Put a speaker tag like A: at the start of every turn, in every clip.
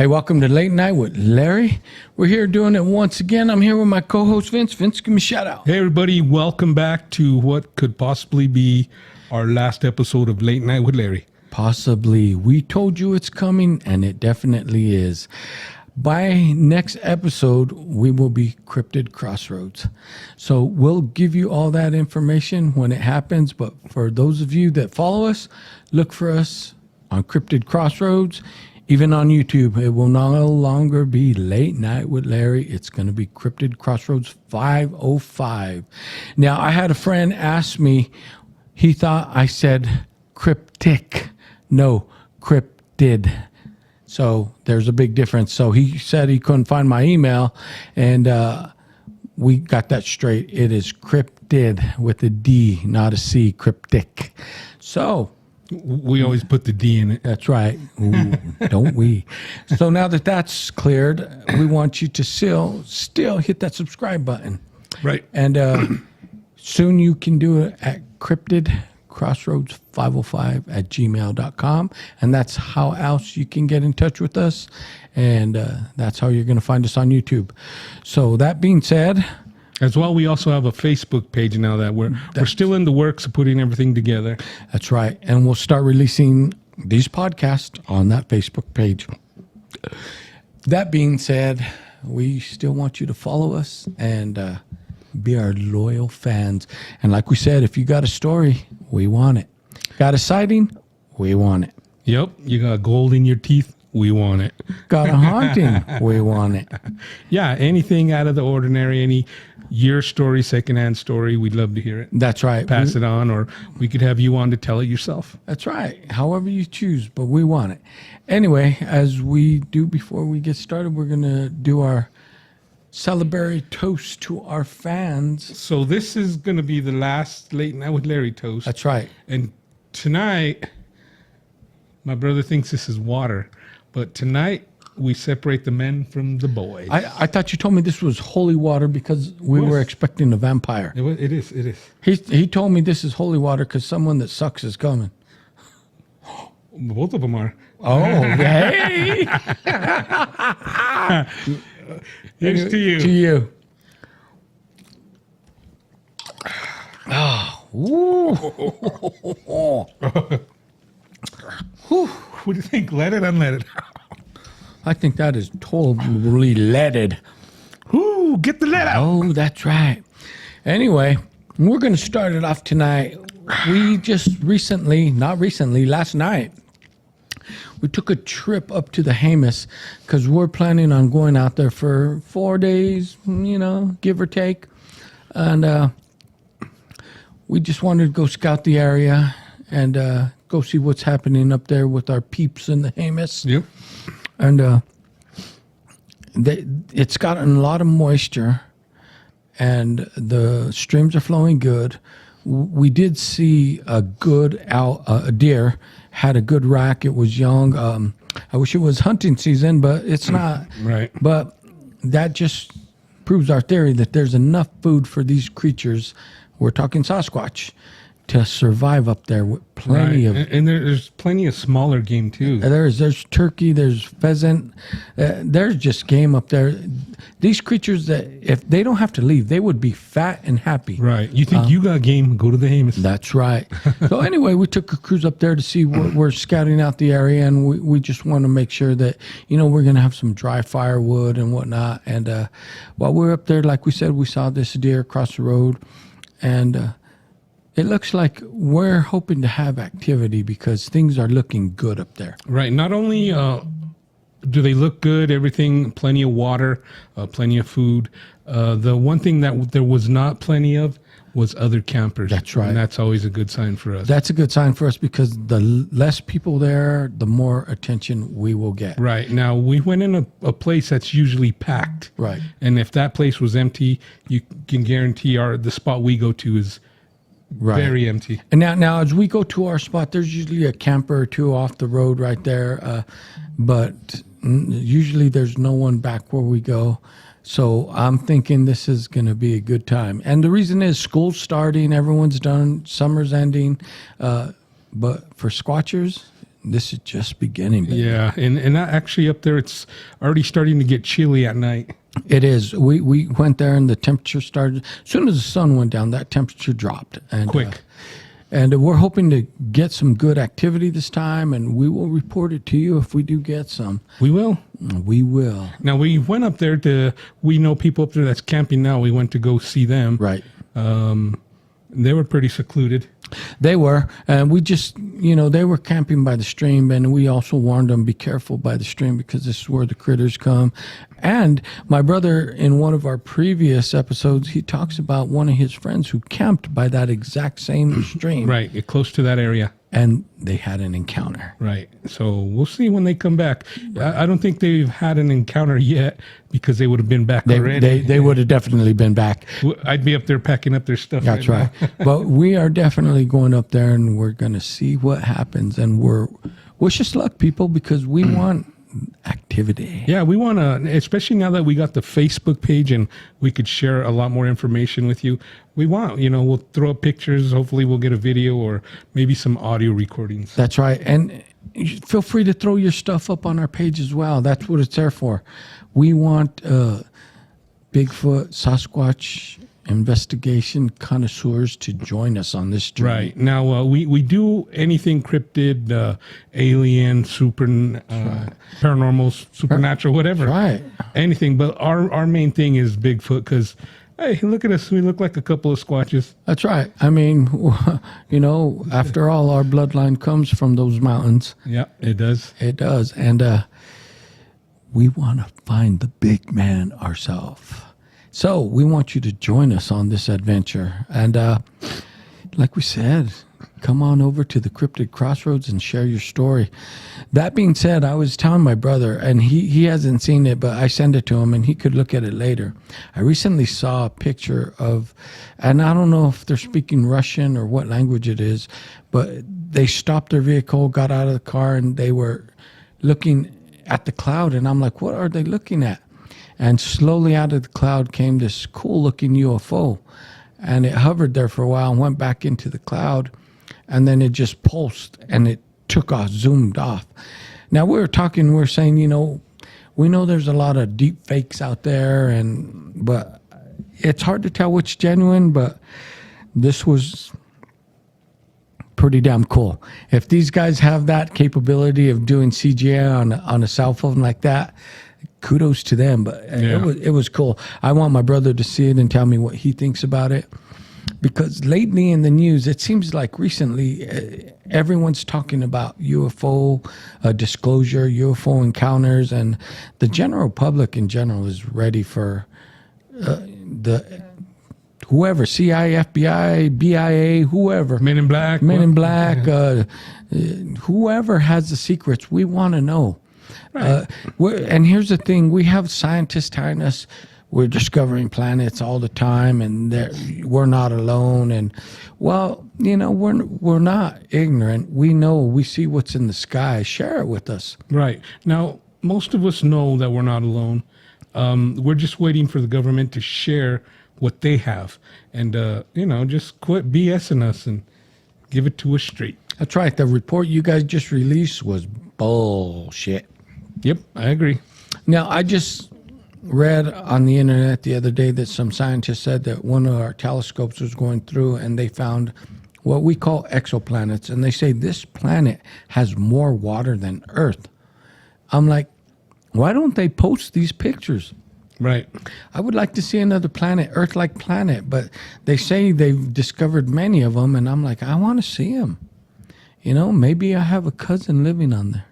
A: Hey, welcome to Late Night with Larry. We're here doing it once again. I'm here with my co-host, Vince. Vince, give me a shout out.
B: Hey, everybody. Welcome back to what could possibly be our last episode of Late Night with Larry.
A: Possibly. We told you it's coming, and it definitely is. By next episode, we will be Cryptid Cross Roads. So we'll give you all that information when it happens. But for those of you that follow us, look for us on Cryptid Cross Roads. Even on YouTube, it will no longer be Late Night with Larry. It's going to be Cryptid Crossroads 505. Now, I had a friend ask me, he thought I said cryptic. No, cryptid. So there's a big difference. So he said he couldn't find my email, and we got that straight. It is cryptid with a D, not a C, cryptic. So
B: we always put the D in it.
A: That's right. Ooh, don't we? So now that that's cleared, we want you to still hit that subscribe button.
B: Right.
A: And soon you can do it at cryptidcrossroads505@gmail.com. And that's how else you can get in touch with us. And that's how you're going to find us on YouTube. So that being said,
B: as well, we also have a Facebook page now that we're still in the works of putting everything together.
A: That's right. And we'll start releasing these podcasts on that Facebook page. That being said, we still want you to follow us and be our loyal fans. And like we said, if you got a story, we want it. Got a sighting? We want it.
B: Yep. You got gold in your teeth? We want it.
A: Got a haunting? We want it.
B: Yeah, anything out of the ordinary, your story, secondhand story, we'd love to hear it.
A: That's right.
B: Pass it on, or we could have you on to tell it yourself.
A: That's right. However you choose, but we want it. Anyway, as we do before we get started, we're going to do our celebratory toast to our fans.
B: So this is going to be the last Late Night with Larry toast.
A: That's right.
B: And tonight, my brother thinks this is water, but tonight we separate the men from the boys.
A: I thought you told me this was holy water because we were expecting a vampire.
B: It is.
A: He told me this is holy water because someone that sucks is coming.
B: Both of them are.
A: Oh, hey.
B: Here's to you.
A: To you. Oh,
B: What do you think? Let it, unlet it.
A: I think that is totally leaded.
B: Ooh, get the lead out.
A: Oh, that's right. Anyway, we're going to start it off tonight. We just last night, we took a trip up to the Jemez because we're planning on going out there for 4 days, give or take. And we just wanted to go scout the area and go see what's happening up there with our peeps in the Jemez.
B: Yep.
A: And it's gotten a lot of moisture, and the streams are flowing good. We did see a deer, had a good rack. It was young. I wish it was hunting season, but it's not.
B: Right.
A: But that just proves our theory that there's enough food for these creatures. We're talking Sasquatch, to survive up there with plenty of...
B: And there's plenty of smaller game, too.
A: There's turkey, there's pheasant. There's just game up there. These creatures, that if they don't have to leave, they would be fat and happy.
B: Right. You think you got game, go to the Jemez.
A: That's right. So anyway, we took a cruise up there to see what we're scouting out the area, and we just want to make sure that, we're going to have some dry firewood and whatnot. And while we're up there, like we said, we saw this deer across the road, and... it looks like we're hoping to have activity because things are looking good up there.
B: Right. Not only do they look good, everything, plenty of water, plenty of food. The one thing that there was not plenty of was other campers.
A: That's right.
B: And that's always a good sign for us.
A: That's a good sign for us because the less people there, the more attention we will get.
B: Right. Now, we went in a place that's usually packed.
A: Right.
B: And if that place was empty, you can guarantee the spot we go to is very empty.
A: And now as we go to our spot, there's usually a camper or two off the road right there. But usually there's no one back where we go. So I'm thinking this is going to be a good time. And the reason is school's starting, everyone's done, summer's ending. But for squatchers, this is just beginning. Baby.
B: Yeah, and actually up there, it's already starting to get chilly at night.
A: It is. We went there and the temperature started. As soon as the sun went down, that temperature dropped. And,
B: Quick.
A: And we're hoping to get some good activity this time, and we will report it to you if we do get some.
B: We will.
A: We will.
B: Now, we went up there we know people up there that's camping now. We went to go see them.
A: Right.
B: They were pretty secluded.
A: They were, and we just, they were camping by the stream, and we also warned them, be careful by the stream because this is where the critters come. And my brother, in one of our previous episodes, he talks about one of his friends who camped by that exact same stream.
B: Right, close to that area.
A: And they had an encounter.
B: Right. So we'll see when they come back. I don't think they've had an encounter yet because they would have been back already.
A: They would have definitely been back.
B: I'd be up there packing up their stuff.
A: That's right. But we are definitely going up there and we're going to see what happens. And wish us luck, people, because we want activity.
B: Yeah, we want to, especially now that we got the Facebook page and we could share a lot more information with you. We want, we'll throw up pictures. Hopefully we'll get a video or maybe some audio recordings.
A: That's right. And feel free to throw your stuff up on our page as well. That's what it's there for. We want Bigfoot, Sasquatch investigation connoisseurs to join us on this journey.
B: Right. Now, we do anything cryptid, alien, paranormal, supernatural, whatever.
A: Right.
B: Anything. But our main thing is Bigfoot because, hey, look at us. We look like a couple of squatches.
A: That's right. I mean, after all, our bloodline comes from those mountains.
B: Yeah, it does.
A: It does. And we want to find the big man ourselves. So we want you to join us on this adventure. And like we said, come on over to the Cryptid Cross Roads and share your story. That being said, I was telling my brother, and he hasn't seen it, but I sent it to him and he could look at it later. I recently saw a picture of, and I don't know if they're speaking Russian or what language it is, but they stopped their vehicle, got out of the car, and they were looking at the cloud. And I'm like, what are they looking at? And slowly out of the cloud came this cool-looking UFO. And it hovered there for a while and went back into the cloud. And then it just pulsed and it took off, zoomed off. Now, we were saying, we know there's a lot of deep fakes out there, but it's hard to tell which genuine, but this was pretty damn cool. If these guys have that capability of doing CGI on a cell phone like that, kudos to them. But it was cool. I want my brother to see it and tell me what he thinks about it, because lately in the news, it seems like recently everyone's talking about UFO disclosure, UFO encounters, and the general public in general is ready for the whoever, CIA, FBI, BIA, whoever.
B: Men in Black.
A: Whoever has the secrets, we want to know.
B: Right.
A: And here's the thing, we have scientists telling us we're discovering planets all the time and we're not alone. And well, we're not ignorant. We know, we see what's in the sky. Share it with us.
B: Right. Now, most of us know that we're not alone. We're just waiting for the government to share what they have. And, just quit BSing us and give it to us straight.
A: That's right. The report you guys just released was bullshit.
B: Yep, I agree.
A: Now, I just read on the internet the other day that some scientists said that one of our telescopes was going through and they found what we call exoplanets. And they say this planet has more water than Earth. I'm like, why don't they post these pictures?
B: Right.
A: I would like to see another planet, Earth-like planet, but they say they've discovered many of them, and I'm like, I want to see them. Maybe I have a cousin living on there.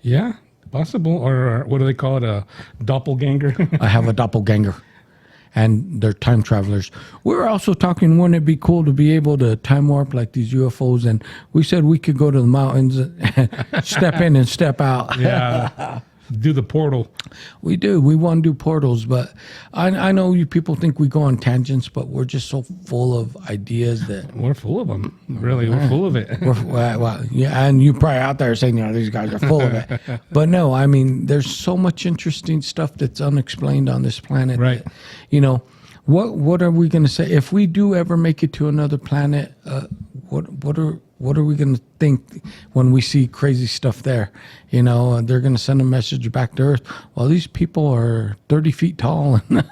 B: Yeah, possible. Or what do they call it? A doppelganger?
A: I have a doppelganger, and they're time travelers. We're also talking, wouldn't it be cool to be able to time warp like these UFOs? And we said we could go to the mountains and step in and step out.
B: Yeah. Do the portal.
A: We do. We want to do portals, but I know you people think we go on tangents, but we're just so full of ideas that
B: we're full of them. Really, we're full of it.
A: Yeah, and you probably out there saying, these guys are full of it. But no, I mean, there's so much interesting stuff that's unexplained on this planet.
B: Right.
A: That, what are we going to say if we do ever make it to another planet? What are What are we going to think when we see crazy stuff there? You know, they're going to send a message back to Earth. Well, these people are 30 feet tall. And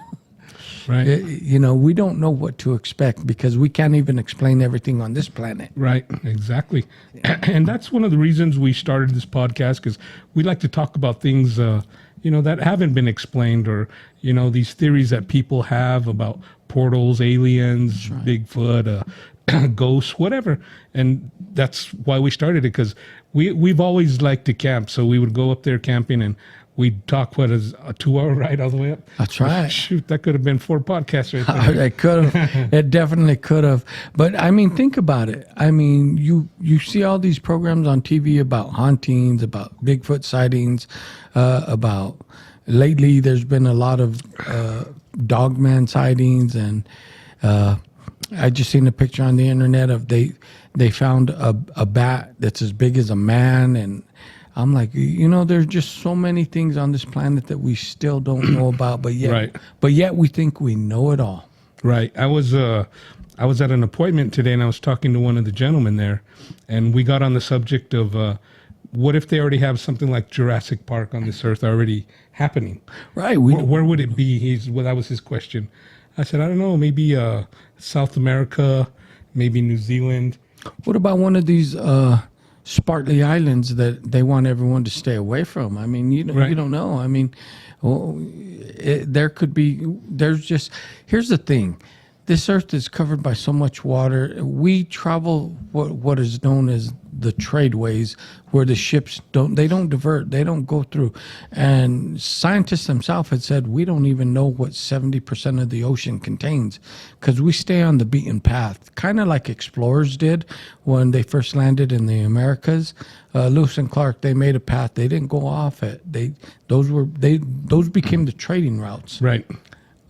B: Right.
A: you know, we don't know what to expect because we can't even explain everything on this planet.
B: Right, exactly. And that's one of the reasons we started this podcast, because we like to talk about things, you know, that haven't been explained, or, you know, these theories that people have about portals, aliens, Bigfoot, ghosts, whatever. And that's why we started it, because we've always liked to camp. So we would go up there camping and we'd talk, what is a 2-hour ride all the way up?
A: That's right.
B: Shoot, that could have been 4 podcasts right there.
A: It could have. It definitely could have. But I mean, think about it. I mean, you see all these programs on TV about hauntings, about Bigfoot sightings, about lately there's been a lot of dogman sightings, and I just seen a picture on the internet of they found a bat that's as big as a man, and I'm like, you know, there's just so many things on this planet that we still don't know about, but yet we think we know it all.
B: Right. I was at an appointment today, and I was talking to one of the gentlemen there, and we got on the subject of what if they already have something like Jurassic Park on this Earth already happening?
A: Right.
B: Where would it be? That was his question. I said, I don't know, maybe South America, maybe New Zealand.
A: What about one of these sparkly islands that they want everyone to stay away from? I mean, you don't know. I mean, there could be. Here's the thing. This Earth is covered by so much water. We travel what is known as the tradeways, where the ships don't divert, they don't go through. And scientists themselves had said we don't even know what 70% of the ocean contains, because we stay on the beaten path, kind of like explorers did when they first landed in the Americas. Lewis and Clark, they made a path. They didn't go off it. Those became the trading routes.
B: Right.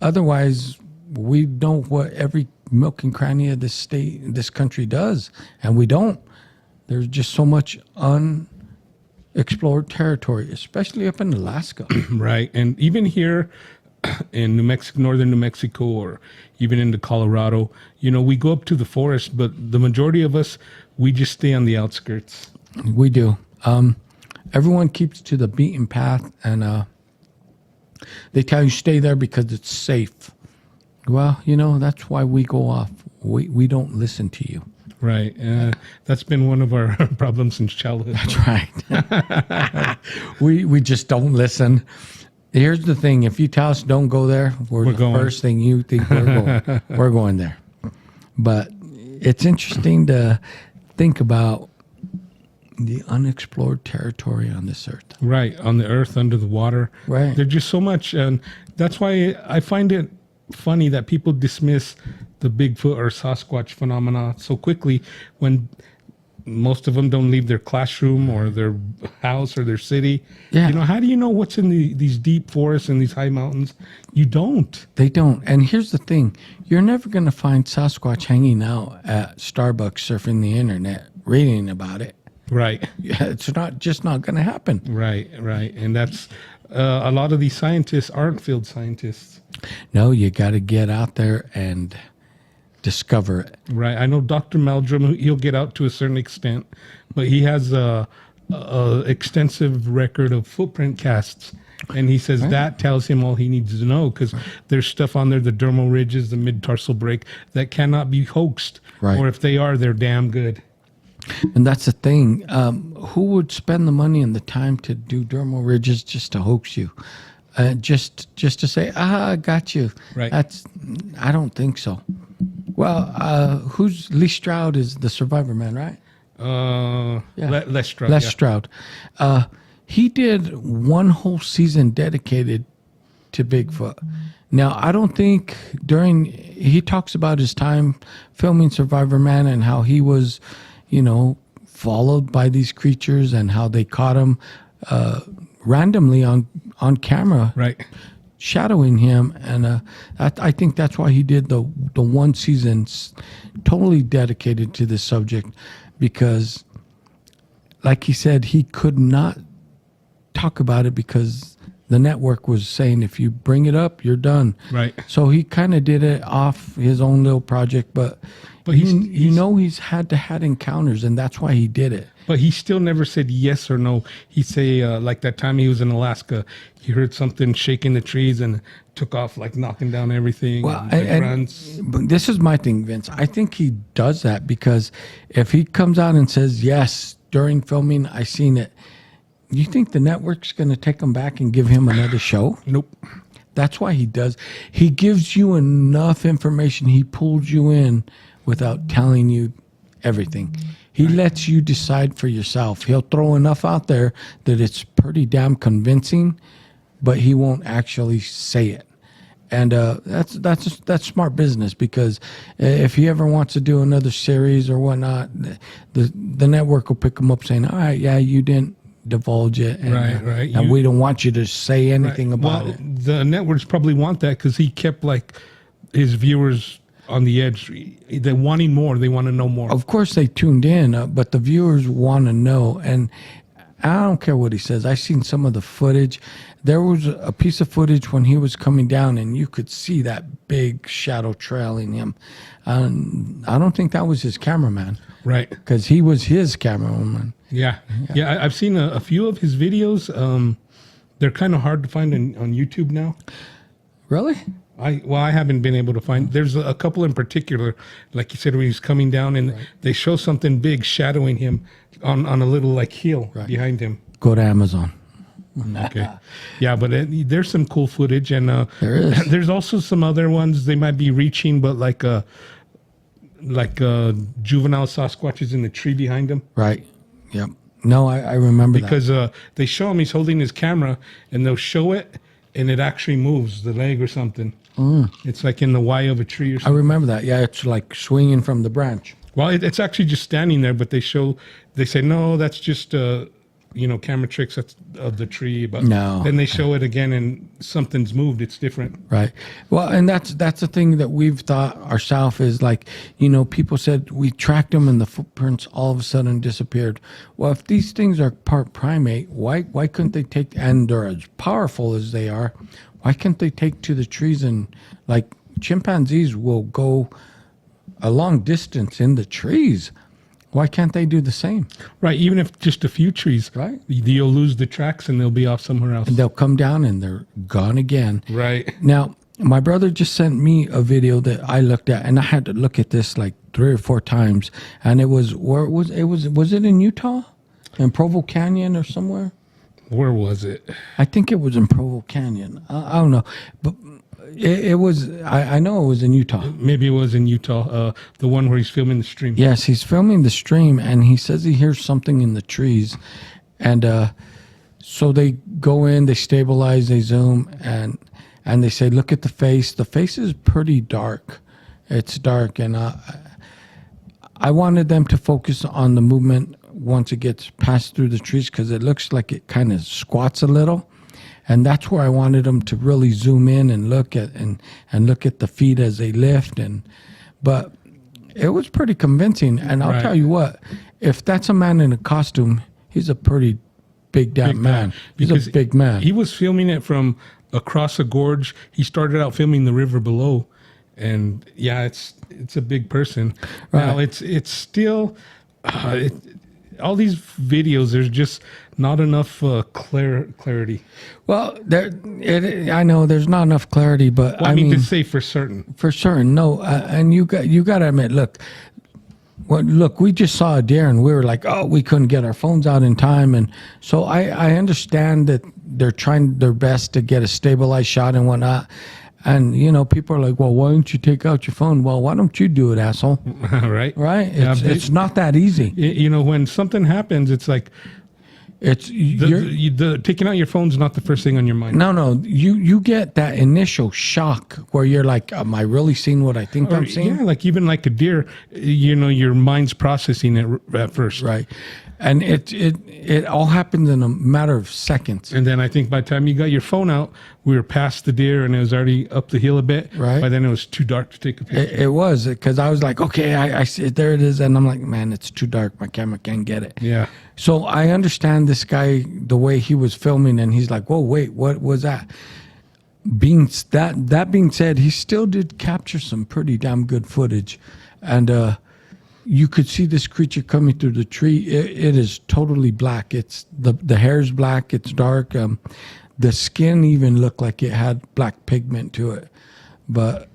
A: Otherwise, we know what every nook and cranny of this this country does, and we don't. There's just so much unexplored territory, especially up in Alaska.
B: Right. And even here in New Mexico, northern New Mexico, or even into Colorado, you know, we go up to the forest, but the majority of us, we just stay on the outskirts.
A: We do. Everyone keeps to the beaten path, and they tell you stay there because it's safe. Well, you know, that's why we go off. We don't listen to you.
B: Right. That's been one of our problems since childhood.
A: That's right. we just don't listen. Here's the thing. If you tell us don't go there, we're the
B: going.
A: First thing you think we're going. We're going there. But it's interesting to think about the unexplored territory on this Earth.
B: Right. On the Earth, under the water.
A: Right.
B: There's just so much. And that's why I find it funny that people dismiss the Bigfoot or Sasquatch phenomena so quickly, when most of them don't leave their classroom or their house or their city.
A: Yeah.
B: You know, how do you know what's in these deep forests and these high mountains? You don't.
A: They don't. And here's the thing. You're never going to find Sasquatch hanging out at Starbucks surfing the internet, reading about it.
B: Right.
A: It's not going to happen.
B: Right. And that's a lot of these scientists aren't field scientists.
A: No, you got to get out there and discover it.
B: Right. I know Dr. Meldrum, he'll get out to a certain extent, but he has a extensive record of footprint casts. And he says that tells him all he needs to know, because there's stuff on there, the dermal ridges, the mid-tarsal break, that cannot be hoaxed.
A: Right.
B: Or if they are, they're damn good.
A: And that's the thing. Who would spend the money and the time to do dermal ridges just to hoax you? Just to say, I got you.
B: Right.
A: I don't think so. Well, who's Lee Stroud is the survivor man, right?
B: Les Stroud.
A: Les Stroud. He did one whole season dedicated to Bigfoot. Now, I don't think he talks about his time filming Survivor Man and how he was, you know, followed by these creatures and how they caught him randomly on camera.
B: Right.
A: Shadowing him, and I think that's why he did the one season totally dedicated to this subject, because, like he said, he could not talk about it because the network was saying if you bring it up, you're done.
B: Right.
A: So he kind of did it off his own little project, but
B: But
A: he's had encounters, and that's why he did it.
B: But he still never said yes or no. He say like that time he was in Alaska, he heard something shaking the trees and took off like knocking down everything.
A: Well,
B: runs.
A: But this is my thing, Vince. I think he does that because if he comes out and says yes during filming, I seen it. You think the network's going to take him back and give him another show?
B: Nope.
A: That's why he does. He gives you enough information. He pulls you in without telling you everything. He lets you decide for yourself. He'll throw enough out there that it's pretty damn convincing, but he won't actually say it. And that's smart business, because if he ever wants to do another series or whatnot, the network will pick him up saying, all right, yeah, you didn't divulge it. And,
B: Right.
A: And we don't want you to say anything about it.
B: The networks probably want that because he kept like his viewers on the edge. They're wanting more. They want to know more.
A: Of course they tuned in, but the viewers want to know. And I don't care what he says. I seen some of the footage. There was a piece of footage when he was coming down, and you could see that big shadow trailing him. I don't think that was his cameraman.
B: Right.
A: Because he was his cameraman.
B: Yeah. I've seen a few of his videos. They're kind of hard to find on YouTube now.
A: Really?
B: I haven't been able to find. There's a couple in particular, like you said, when he's coming down and they show something big shadowing him on a little like hill behind him.
A: Go to Amazon.
B: Okay. Yeah, but there's some cool footage, and
A: There is.
B: there's also some other ones. They might be reaching, but like juvenile Sasquatches in the tree behind him.
A: Right. Yep. No, I remember
B: Because they show him, he's holding his camera, and they'll show it, and it actually moves the leg or something. It's like in the Y of a tree or
A: I
B: something.
A: remember that. Yeah, it's like swinging from the branch.
B: Well, it's actually just standing there, but they say, no, that's just, camera tricks of the tree. But
A: No.
B: then they show it again and something's moved. It's different.
A: Right. Well, and that's the thing that we've thought ourselves is like, people said we tracked them and the footprints all of a sudden disappeared. Well, if these things are part primate, why couldn't they take, and they're as powerful as they are, why can't they take to the trees? And like chimpanzees will go a long distance in the trees. Why can't they do the same?
B: Right. Even if just a few trees,
A: Right.
B: You'll lose the tracks and they'll be off somewhere else.
A: And they'll come down and they're gone again.
B: Right.
A: Now, my brother just sent me a video that I looked at, and I had to look at this like 3 or 4 times. And it was was it in Utah, in Provo Canyon or somewhere?
B: Where was it?
A: I think it was in Provo Canyon. I don't know, but it was. I know it was in Utah.
B: Maybe it was in Utah, the one where he's filming the stream.
A: Yes, he's filming the stream, and he says he hears something in the trees, and so they go in, they stabilize, they zoom, and they say, "Look at the face. The face is pretty dark. It's dark." And I wanted them to focus on the movement once it gets passed through the trees, because it looks like it kind of squats a little. And that's where I wanted them to really zoom in and look at and look at the feet as they lift. But it was pretty convincing. And I'll tell you what, if that's a man in a costume, he's a pretty big damn man. He's a big man.
B: He was filming it from across a gorge. He started out filming the river below, and yeah, it's a big person.
A: Right.
B: Now it's still all these videos. There's just not enough clarity.
A: Well, I know there's not enough clarity, but
B: Well, I mean to say for certain.
A: For certain, no. And you got to admit, look, we just saw a deer and we were like, oh, we couldn't get our phones out in time. And so I understand that they're trying their best to get a stabilized shot and whatnot. And, people are like, well, why don't you take out your phone? Well, why don't you do it, asshole?
B: Right.
A: Right?
B: Yeah,
A: It's not that easy.
B: When something happens, it's like taking out your phone's not the first thing on your mind.
A: No. You get that initial shock where you're like, am I really seeing what I think I'm seeing?
B: Yeah, like even like a deer, your mind's processing it at first.
A: Right. And it all happens in a matter of seconds.
B: And then I think by the time you got your phone out, we were past the deer and it was already up the hill a bit.
A: Right.
B: By then it was too dark to take a picture.
A: It was, because I was like, okay, I see it, there it is. And I'm like, man, it's too dark. My camera can't get it.
B: Yeah.
A: So I understand this guy, the way he was filming, and he's like, whoa, wait, what was that? That being said, he still did capture some pretty damn good footage. and you could see this creature coming through the tree. It is totally black. It's the hair's black. It's dark. The skin even looked like it had black pigment to it, but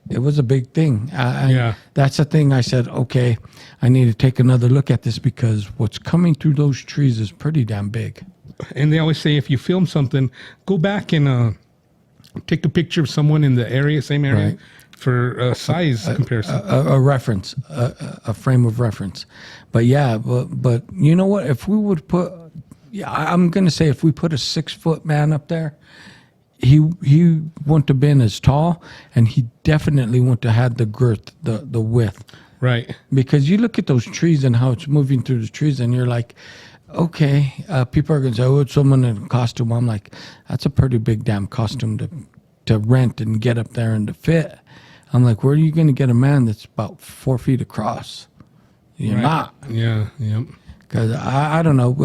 A: it was a big thing.
B: Yeah.
A: That's the thing. I said, okay, I need to take another look at this because what's coming through those trees is pretty damn big.
B: And they always say if you film something, go back and take a picture of someone in the area, same area,
A: Right.
B: for size comparison.
A: A reference, a frame of reference. But yeah, but you know what? If we would put, yeah, I'm gonna say if we put a 6-foot man up there, he wouldn't have been as tall, and he definitely wouldn't have had the girth, the width.
B: Right.
A: Because you look at those trees and how it's moving through the trees, and you're like, okay, people are gonna say, oh, it's someone in a costume. I'm like, that's a pretty big damn costume to rent and get up there and to fit. I'm like, where are you going to get a man that's about 4 feet across? You're
B: Right.
A: not.
B: Yeah. Yep.
A: Because I don't know.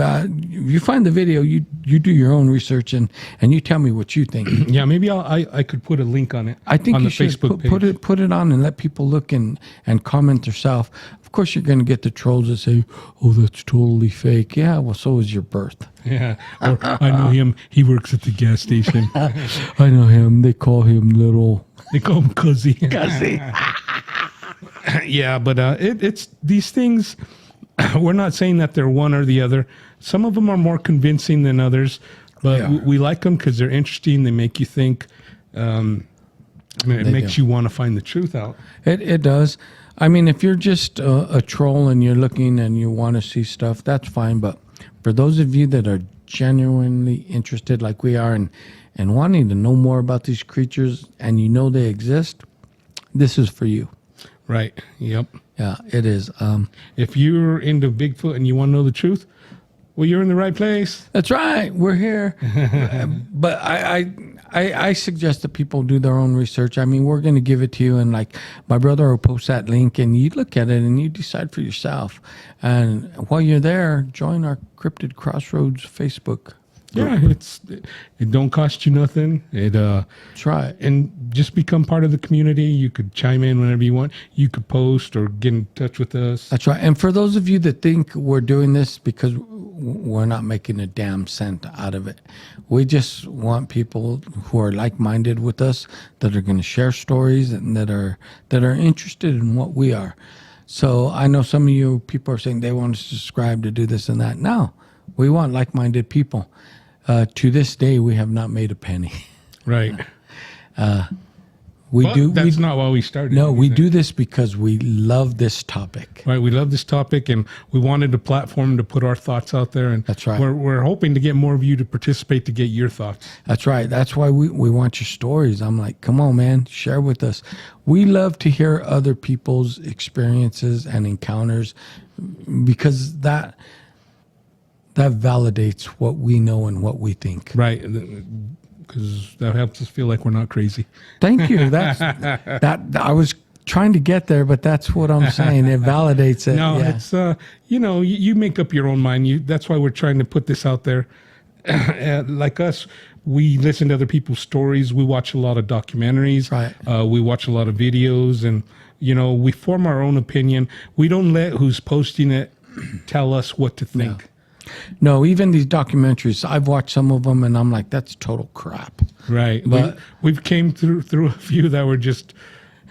A: You find the video, you do your own research, and you tell me what you think.
B: Yeah. Maybe I could put a link on it.
A: I think
B: on
A: you
B: the
A: should
B: Facebook page.
A: put it on and let people look and comment themselves. Of course, you're going to get the trolls that say, oh, that's totally fake. Yeah, well, so is your birth.
B: Yeah. Or I know him. He works at the gas station.
A: I know him. They call him Little.
B: They call him Cuzzy. Yeah, but it's these things. We're not saying that they're one or the other. Some of them are more convincing than others, but
A: Yeah.
B: we like them because they're interesting. They make you think. It makes you want to find the truth out.
A: It does. I mean, if you're just a troll and you're looking and you want to see stuff, that's fine. But for those of you that are genuinely interested, like we are, and wanting to know more about these creatures, and you know they exist, this is for you.
B: Right. Yep.
A: Yeah, it is.
B: If you're into Bigfoot and you want to know the truth, well, you're in the right place.
A: That's right. We're here. But I suggest that people do their own research. I mean, we're going to give it to you, and like my brother will post that link, and you look at it and you decide for yourself. And while you're there, join our Cryptid Cross Roads Facebook.
B: Yeah, it don't cost you nothing.
A: That's right.
B: And just become part of the community. You could chime in whenever you want. You could post or get in touch with us.
A: That's right. And for those of you that think we're doing this because we're not making a damn cent out of it, we just want people who are like-minded with us, that are going to share stories and that are interested in what we are. So I know some of you people are saying they want to subscribe to do this and that. No, we want like-minded people. To this day, we have not made a penny.
B: Right.
A: That's
B: not why we started.
A: No, we do this because we love this topic.
B: Right. We love this topic, and we wanted a platform to put our thoughts out there. And
A: That's right.
B: We're hoping to get more of you to participate to get your thoughts.
A: That's right. That's why we want your stories. I'm like, come on, man, share with us. We love to hear other people's experiences and encounters because that validates what we know and what we think.
B: Right. Because that helps us feel like we're not crazy.
A: Thank you. That I was trying to get there, but that's what I'm saying. It validates it.
B: No,
A: Yeah.
B: it's you make up your own mind. That's why we're trying to put this out there. Like us, we listen to other people's stories. We watch a lot of documentaries.
A: Right.
B: We watch a lot of videos, and we form our own opinion. We don't let who's posting it tell us what to think.
A: No, even these documentaries, I've watched some of them, and I'm like, that's total crap.
B: Right.
A: But
B: we've came through a few that were just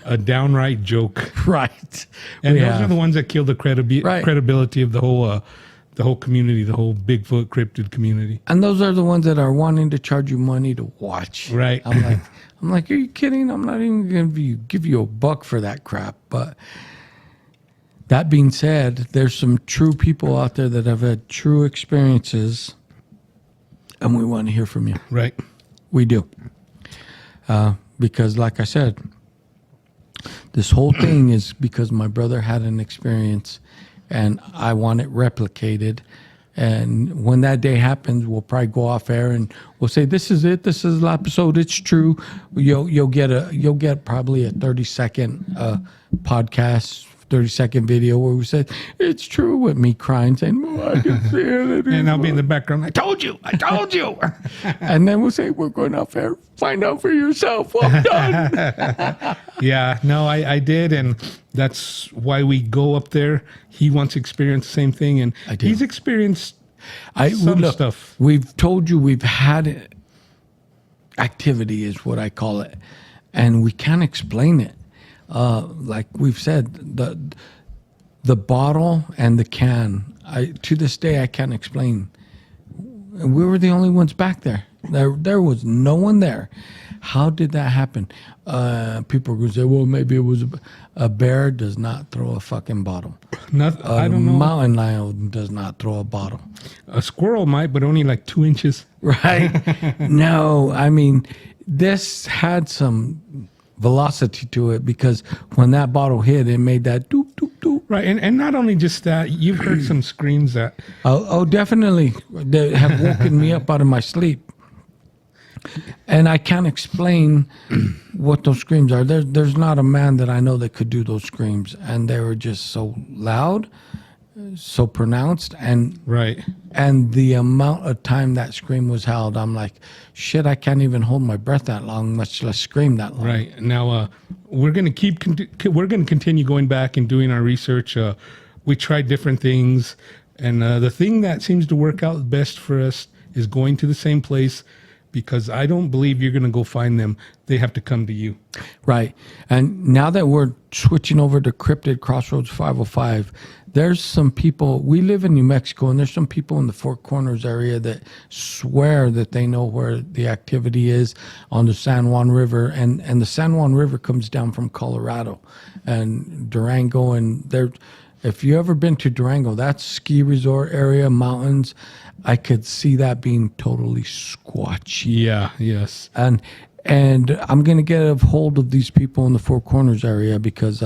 B: a downright joke.
A: right,
B: And those are the ones that kill the credibility of the whole community, the whole Bigfoot cryptid community.
A: and those are the ones that are wanting to charge you money to watch.
B: Right.
A: I'm like, are you kidding? I'm not even going to give you $1 for that crap. But that being said, there's some true people out there that have had true experiences, and we want to hear from you.
B: Right.
A: We do. Because like I said, this whole thing is because my brother had an experience and I want it replicated. And when that day happens, we'll probably go off air and we'll say, this is it. This is the episode. It's true. You'll get probably a 30-second podcast, 30-second video where we said, it's true, with me crying, saying, oh, I can see it.
B: And I'll be in the background. I told you.
A: And then we'll say, we're going out there. Find out for yourself. Well done.
B: Yeah, no, I did. And that's why we go up there. He wants to experience the same thing. And
A: I do.
B: he's experienced some stuff.
A: We've told you we've had activity is what I call it. And we can't explain it. Like we've said, the bottle and the can, to this day, I can't explain. We were the only ones back there. There was no one there. How did that happen? People would say, well, maybe it was a bear does not throw a fucking bottle.
B: I don't know.
A: Mountain lion does not throw a bottle.
B: A squirrel might, but only like 2 inches.
A: Right? No, I mean, this had some velocity to it because when that bottle hit, it made that doop, doop, doop.
B: Right. And not only just that, you've heard some screams that...
A: Oh, definitely. They have woken me up out of my sleep. And I can't explain what those screams are. There's not a man that I know that could do those screams. And they were just so loud, so pronounced. And
B: right.
A: And the amount of time that scream was held, I'm like, shit, I can't even hold my breath that long, much less scream that long.
B: Right. Now, we're going to continue going back and doing our research. We tried different things. And the thing that seems to work out best for us is going to the same place, because I don't believe you're going to go find them. They have to come to you.
A: Right. And now that we're switching over to Cryptid Cross Roads 505, there's some people, we live in New Mexico, and there's some people in the Four Corners area that swear that they know where the activity is on the San Juan River. And the San Juan River comes down from Colorado and Durango. And there, if you ever been to Durango, that's ski resort area, mountains. I could see that being totally squatchy.
B: Yeah, yes.
A: And I'm going to get a hold of these people in the Four Corners area because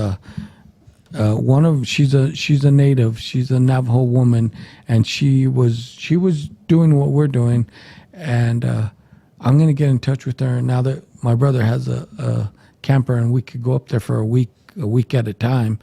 A: one of she's a native, she's a Navajo woman, and she was doing what we're doing, and I'm going to get in touch with her now that my brother has a camper and we could go up there for a week at a time,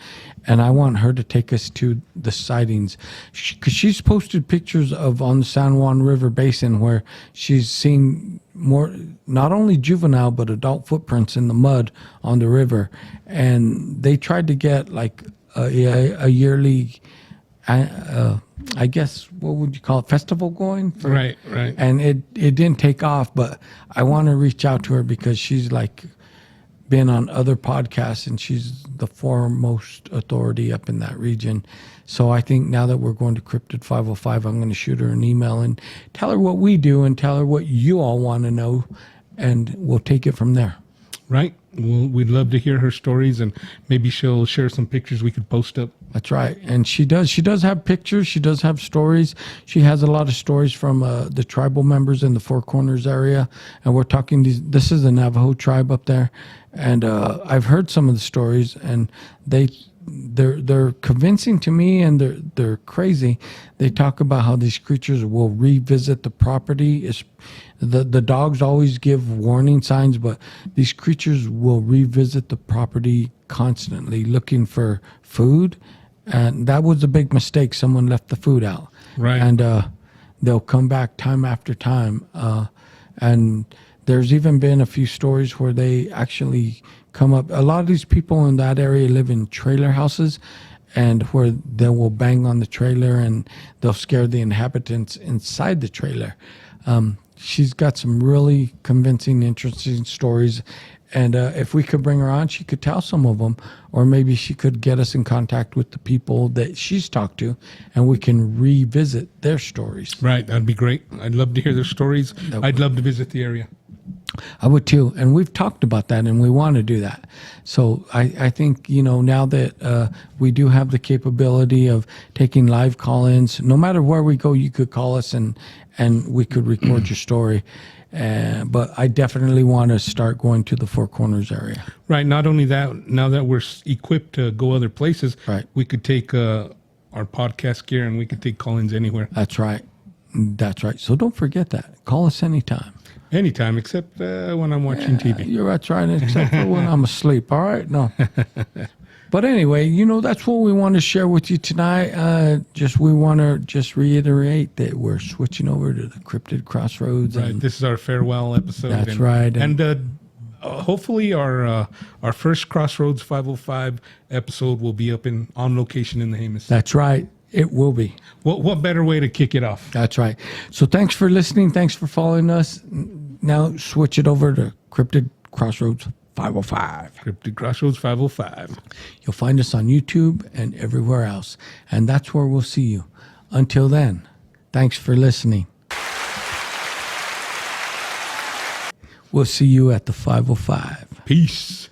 A: and I want her to take us to the sightings, because she's posted pictures of on the San Juan River Basin where she's seen more, not only juvenile but adult footprints in the mud on the river. And they tried to get like a yearly I guess, what would you call it, festival going?
B: Right.
A: And it didn't take off, but I want to reach out to her because she's like been on other podcasts and she's the foremost authority up in that region. So I think now that we're going to Cryptid 505, I'm going to shoot her an email and tell her what we do and tell her what you all want to know, and we'll take it from there.
B: Right. Well, we'd love to hear her stories, and maybe she'll share some pictures we could post up.
A: That's right. And she does have pictures. She does have stories. She has a lot of stories from the tribal members in the Four Corners area. And we're talking, this is the Navajo tribe up there. And I've heard some of the stories, and they're convincing to me, and they're crazy. They talk about how these creatures will revisit the property. The dogs always give warning signs, but these creatures will revisit the property constantly looking for food. And that was a big mistake. Someone left the food out.
B: Right.
A: And they'll come back time after time. And there's even been a few stories where they actually come up. A lot of these people in that area live in trailer houses, and where they will bang on the trailer and they'll scare the inhabitants inside the trailer. She's got some really convincing, interesting stories. And if we could bring her on, she could tell some of them, or maybe she could get us in contact with the people that she's talked to, and we can revisit their stories.
B: Right. That'd be great. I'd love to hear their stories. I'd love to visit the area.
A: I would too. And we've talked about that, and we want to do that. So I think, now that we do have the capability of taking live call-ins, no matter where we go, you could call us and we could record your story. But I definitely want to start going to the Four Corners area. Right.
B: Not only that, now that we're equipped to go other places,
A: right,
B: we could take our podcast gear and we could take call-ins anywhere.
A: That's right. So don't forget that. Call us anytime.
B: Anytime, except when I'm watching TV.
A: That's right, except for when I'm asleep. All right? No. But anyway, that's what we want to share with you tonight. We want to just reiterate that we're switching over to the Cryptid Cross Roads.
B: Right.
A: And
B: This is our farewell episode.
A: That's right.
B: And hopefully our first Crossroads 505 episode will be up on location in the Jemez.
A: that's right. It will be.
B: What better way to kick it off?
A: That's right. So thanks for listening. Thanks for following us. Now switch it over to Cryptid Crossroads 505.
B: Cryptid Crossroads 505.
A: You'll find us on YouTube and everywhere else. And that's where we'll see you. Until then, thanks for listening. We'll see you at the 505.
B: Peace.